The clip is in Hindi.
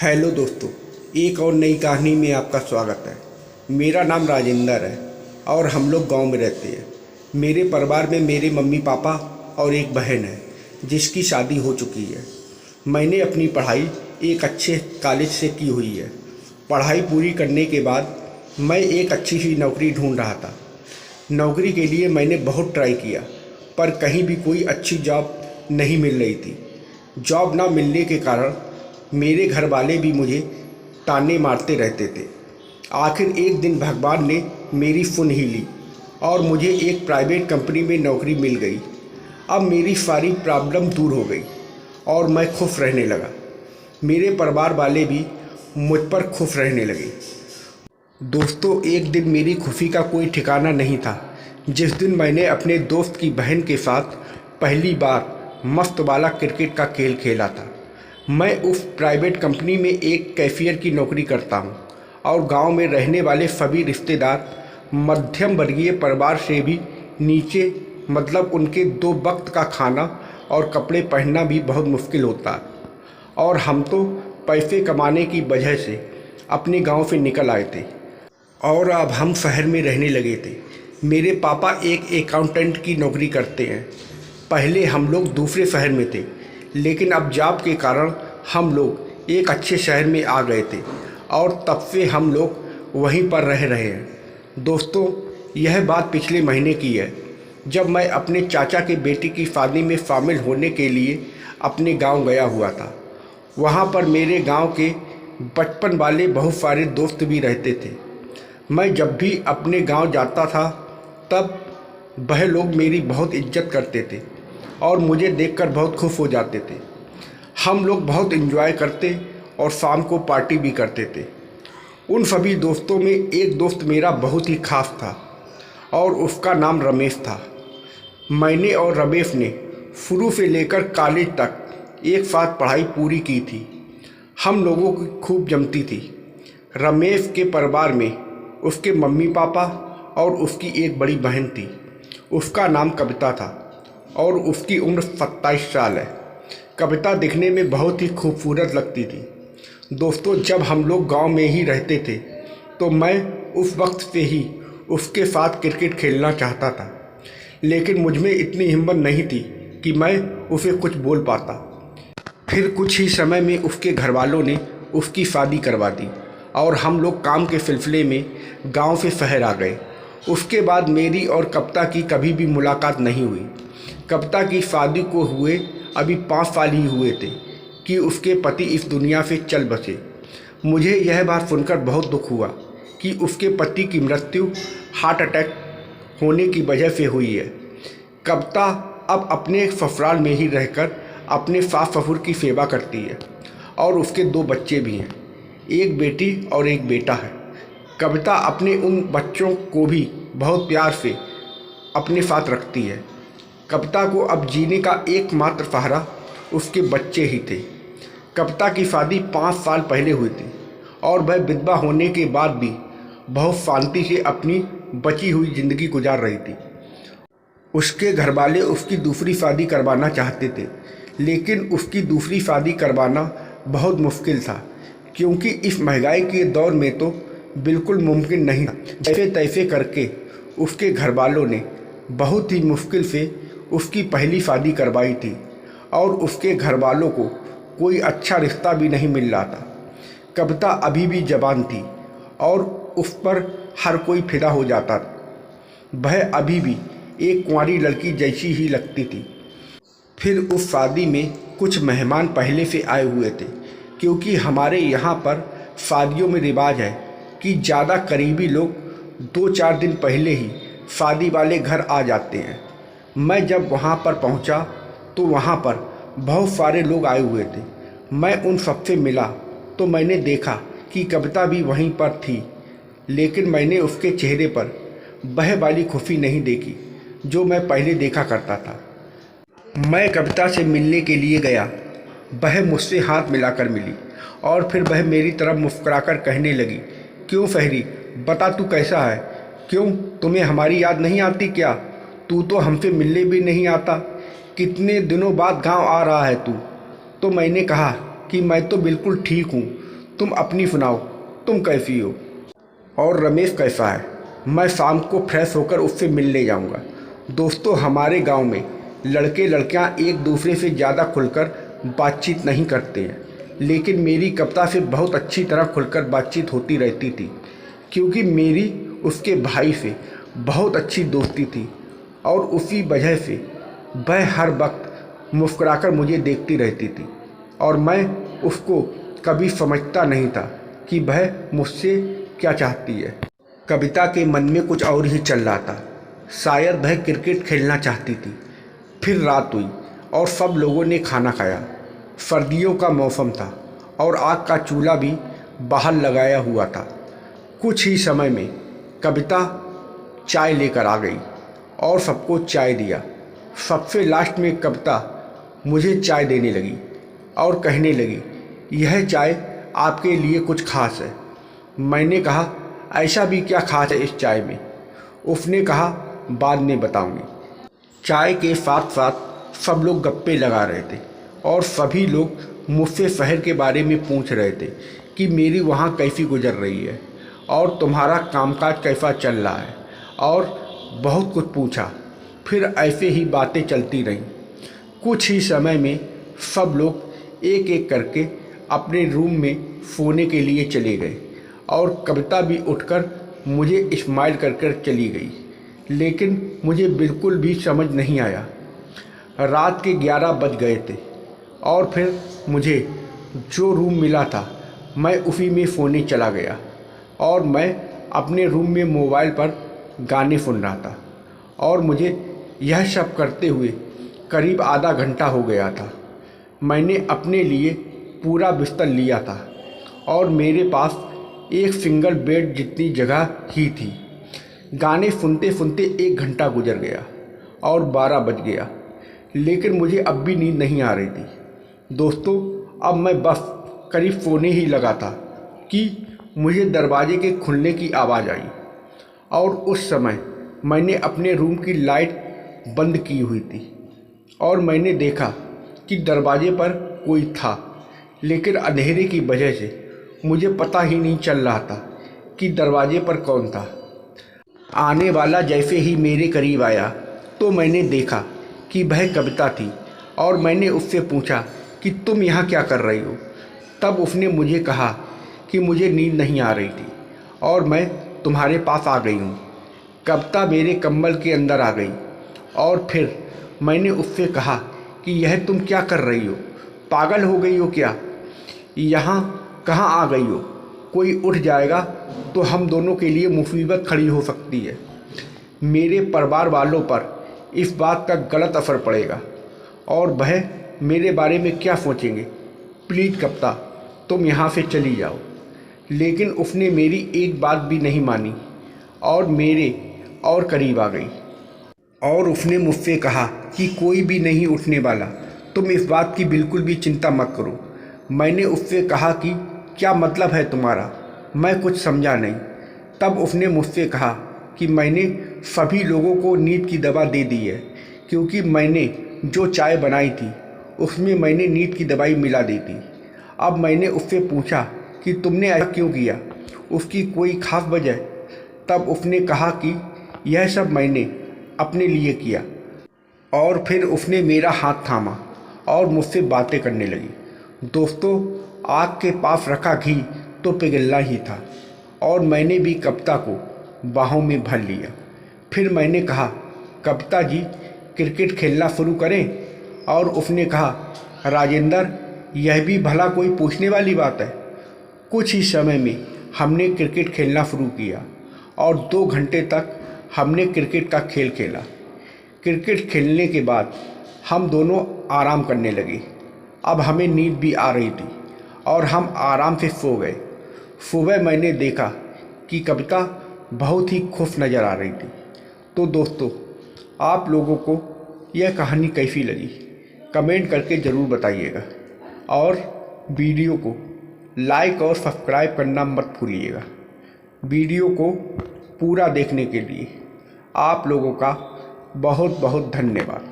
हेलो दोस्तों, एक और नई कहानी में आपका स्वागत है। मेरा नाम राजेंद्र है और हम लोग गांव में रहते हैं। मेरे परिवार में मेरे मम्मी पापा और एक बहन है जिसकी शादी हो चुकी है। मैंने अपनी पढ़ाई एक अच्छे कॉलेज से की हुई है। पढ़ाई पूरी करने के बाद मैं एक अच्छी सी नौकरी ढूंढ रहा था। नौकरी के लिए मैंने बहुत ट्राई किया पर कहीं भी कोई अच्छी जॉब नहीं मिल रही थी। जॉब ना मिलने के कारण मेरे घर वाले भी मुझे ताने मारते रहते थे। आखिर एक दिन भगवान ने मेरी सुन ही ली और मुझे एक प्राइवेट कंपनी में नौकरी मिल गई। अब मेरी सारी प्रॉब्लम दूर हो गई और मैं खुश रहने लगा। मेरे परिवार वाले भी मुझ पर खुश रहने लगे। दोस्तों, एक दिन मेरी खुशी का कोई ठिकाना नहीं था जिस दिन मैंने अपने दोस्त की बहन के साथ पहली बार मस्त वाला क्रिकेट का खेल खेला था। मैं उस प्राइवेट कंपनी में एक कैशियर की नौकरी करता हूं और गांव में रहने वाले सभी रिश्तेदार मध्यम वर्गीय परिवार से भी नीचे, मतलब उनके 2 वक्त का खाना और कपड़े पहनना भी बहुत मुश्किल होता है। और हम तो पैसे कमाने की वजह से अपने गांव से निकल आए थे और अब हम शहर में रहने लगे थे। मेरे पापा एक अकाउंटेंट की नौकरी करते हैं। पहले हम लोग दूसरे शहर में थे, लेकिन अब जॉब के कारण हम लोग एक अच्छे शहर में आ गए थे और तब से हम लोग वहीं पर रह रहे हैं। दोस्तों, यह बात पिछले महीने की है जब मैं अपने चाचा के बेटी की शादी में शामिल होने के लिए अपने गांव गया हुआ था। वहां पर मेरे गांव के बचपन वाले बहुत सारे दोस्त भी रहते थे। मैं जब भी अपने गांव जाता था तब वह लोग मेरी बहुत इज्जत करते थे और मुझे देखकर बहुत खुश हो जाते थे। हम लोग बहुत एंजॉय करते और शाम को पार्टी भी करते थे। उन सभी दोस्तों में एक दोस्त मेरा बहुत ही खास था और उसका नाम रमेश था। मैंने और रमेश ने शुरू से लेकर कॉलेज तक एक साथ पढ़ाई पूरी की थी। हम लोगों की खूब जमती थी। रमेश के परिवार में उसके मम्मी पापा और उसकी एक बड़ी बहन थी। उसका नाम कविता था और उसकी उम्र 27 साल है। कविता दिखने में बहुत ही खूबसूरत लगती थी। दोस्तों, जब हम लोग गांव में ही रहते थे तो मैं उस वक्त से ही उसके साथ क्रिकेट खेलना चाहता था, लेकिन मुझ में इतनी हिम्मत नहीं थी कि मैं उसे कुछ बोल पाता। फिर कुछ ही समय में उसके घर वालों ने उसकी शादी करवा दी और हम लोग काम के सिलसिले में गांव से शहर आ गए। उसके बाद मेरी और कविता की कभी भी मुलाकात नहीं हुई। कविता की शादी को हुए अभी 5 साल ही हुए थे कि उसके पति इस दुनिया से चल बसे। मुझे यह बात सुनकर बहुत दुख हुआ कि उसके पति की मृत्यु हार्ट अटैक होने की वजह से हुई है। कविता अब अपने ससुराल में ही रहकर अपने सास ससुर की सेवा करती है और उसके 2 बच्चे भी हैं, एक बेटी और एक बेटा है। कविता अपने उन बच्चों को भी बहुत प्यार से अपने साथ रखती है। कविता को अब जीने का एकमात्र सहारा उसके बच्चे ही थे। कविता की शादी 5 साल पहले हुई थी और वह विधवा होने के बाद भी बहुत शांति से अपनी बची हुई ज़िंदगी गुजार रही थी। उसके घरवाले उसकी दूसरी शादी करवाना चाहते थे, लेकिन उसकी दूसरी शादी करवाना बहुत मुश्किल था क्योंकि इस महंगाई के दौर में तो बिल्कुल मुमकिन नहीं था। जैसे तैसे करके उसके घरवालों ने बहुत ही मुश्किल से उसकी पहली शादी करवाई थी और उसके घरवालों को कोई अच्छा रिश्ता भी नहीं मिल रहा था। कविता अभी भी जवान थी और उस पर हर कोई फिदा हो जाता था। वह अभी भी एक कुंवारी लड़की जैसी ही लगती थी। फिर उस शादी में कुछ मेहमान पहले से आए हुए थे, क्योंकि हमारे यहाँ पर शादियों में रिवाज है कि ज़्यादा करीबी लोग 2-4 दिन पहले ही शादी वाले घर आ जाते हैं। मैं जब वहाँ पर पहुँचा तो वहाँ पर बहुत सारे लोग आए हुए थे। मैं उन सबसे मिला तो मैंने देखा कि कविता भी वहीं पर थी, लेकिन मैंने उसके चेहरे पर वह वाली खुशी नहीं देखी जो मैं पहले देखा करता था। मैं कविता से मिलने के लिए गया। वह मुझसे हाथ मिलाकर मिली और फिर वह मेरी तरफ मुस्कुराकर कहने लगी, क्यों शहरी, बता तू कैसा है? क्यों, तुम्हें हमारी याद नहीं आती क्या? तू तो हमसे मिलने भी नहीं आता। कितने दिनों बाद गांव आ रहा है तू। तो मैंने कहा कि मैं तो बिल्कुल ठीक हूँ, तुम अपनी सुनाओ, तुम कैसी हो? और रमेश कैसा है? मैं शाम को फ्रेश होकर उससे मिलने जाऊंगा। दोस्तों, हमारे गांव में लड़के लड़कियां एक दूसरे से ज़्यादा खुलकर बातचीत नहीं करते हैं, लेकिन मेरी कविता से बहुत अच्छी तरह खुलकर बातचीत होती रहती थी, क्योंकि मेरी उसके भाई से बहुत अच्छी दोस्ती थी और उसी वजह से वह हर वक्त मुस्कुराकर मुझे देखती रहती थी और मैं उसको कभी समझता नहीं था कि वह मुझसे क्या चाहती है। कविता के मन में कुछ और ही चल रहा था। शायद वह क्रिकेट खेलना चाहती थी। फिर रात हुई और सब लोगों ने खाना खाया। सर्दियों का मौसम था और आग का चूल्हा भी बाहर लगाया हुआ था। कुछ ही समय में कविता चाय लेकर आ गई और सबको चाय दिया। सबसे लास्ट में कविता मुझे चाय देने लगी और कहने लगी, यह चाय आपके लिए कुछ खास है। मैंने कहा, ऐसा भी क्या खास है इस चाय में? उसने कहा, बाद में बताऊंगी। चाय के साथ साथ सब लोग गप्पे लगा रहे थे और सभी लोग मुझसे शहर के बारे में पूछ रहे थे कि मेरी वहाँ कैसी गुजर रही है और तुम्हारा कामकाज कैसा चल रहा है, और बहुत कुछ पूछा। फिर ऐसे ही बातें चलती रहीं। कुछ ही समय में सब लोग एक एक करके अपने रूम में सोने के लिए चले गए और कविता भी उठकर मुझे स्माइल कर कर चली गई, लेकिन मुझे बिल्कुल भी समझ नहीं आया। रात के 11 बज गए थे और फिर मुझे जो रूम मिला था मैं उसी में सोने चला गया और मैं अपने रूम में मोबाइल पर गाने सुन रहा था और मुझे यह सब करते हुए करीब आधा घंटा हो गया था। मैंने अपने लिए पूरा बिस्तर लिया था और मेरे पास एक सिंगल बेड जितनी जगह ही थी। गाने सुनते सुनते 1 घंटा गुजर गया और 12 बज गया, लेकिन मुझे अब भी नींद नहीं आ रही थी। दोस्तों, अब मैं बस करीब सोने ही लगा था कि मुझे दरवाजे के खुलने की आवाज़ आई और उस समय मैंने अपने रूम की लाइट बंद की हुई थी और मैंने देखा कि दरवाजे पर कोई था, लेकिन अंधेरे की वजह से मुझे पता ही नहीं चल रहा था कि दरवाजे पर कौन था। आने वाला जैसे ही मेरे करीब आया तो मैंने देखा कि वह कविता थी और मैंने उससे पूछा कि तुम यहाँ क्या कर रही हो? तब उसने मुझे कहा कि मुझे नींद नहीं आ रही थी और मैं तुम्हारे पास आ गई हूँ। कविता मेरे कंबल के अंदर आ गई और फिर मैंने उससे कहा कि यह तुम क्या कर रही हो? पागल हो गई हो क्या? यहाँ कहाँ आ गई हो? कोई उठ जाएगा तो हम दोनों के लिए मुसीबत खड़ी हो सकती है। मेरे परिवार वालों पर इस बात का गलत असर पड़ेगा और वह मेरे बारे में क्या सोचेंगे। प्लीज़ कविता, तुम यहाँ से चली जाओ। लेकिन उसने मेरी एक बात भी नहीं मानी और मेरे और करीब आ गई और उसने मुझसे कहा कि कोई भी नहीं उठने वाला, तुम इस बात की बिल्कुल भी चिंता मत करो। मैंने उससे कहा कि क्या मतलब है तुम्हारा? मैं कुछ समझा नहीं। तब उसने मुझसे कहा कि मैंने सभी लोगों को नींद की दवा दे दी है, क्योंकि मैंने जो चाय बनाई थी उसमें मैंने नींद की दवाई मिला दी थी। अब मैंने उससे पूछा कि तुमने ऐसा क्यों किया, उसकी कोई खास वजह? तब उसने कहा कि यह सब मैंने अपने लिए किया और फिर उसने मेरा हाथ थामा और मुझसे बातें करने लगी। दोस्तों, आग के पास रखा घी तो पिघलना ही था और मैंने भी कविता को बाहों में भर लिया। फिर मैंने कहा, कविता जी, क्रिकेट खेलना शुरू करें? और उसने कहा, राजेंद्र, यह भी भला कोई पूछने वाली बात है। कुछ ही समय में हमने क्रिकेट खेलना शुरू किया और 2 घंटे तक हमने क्रिकेट का खेल खेला। क्रिकेट खेलने के बाद हम दोनों आराम करने लगे। अब हमें नींद भी आ रही थी और हम आराम से सो गए। सुबह मैंने देखा कि कविता बहुत ही खुश नज़र आ रही थी। तो दोस्तों, आप लोगों को यह कहानी कैसी लगी कमेंट करके ज़रूर बताइएगा और वीडियो को लाइक और सब्सक्राइब करना मत भूलिएगा। वीडियो को पूरा देखने के लिए आप लोगों का बहुत बहुत धन्यवाद।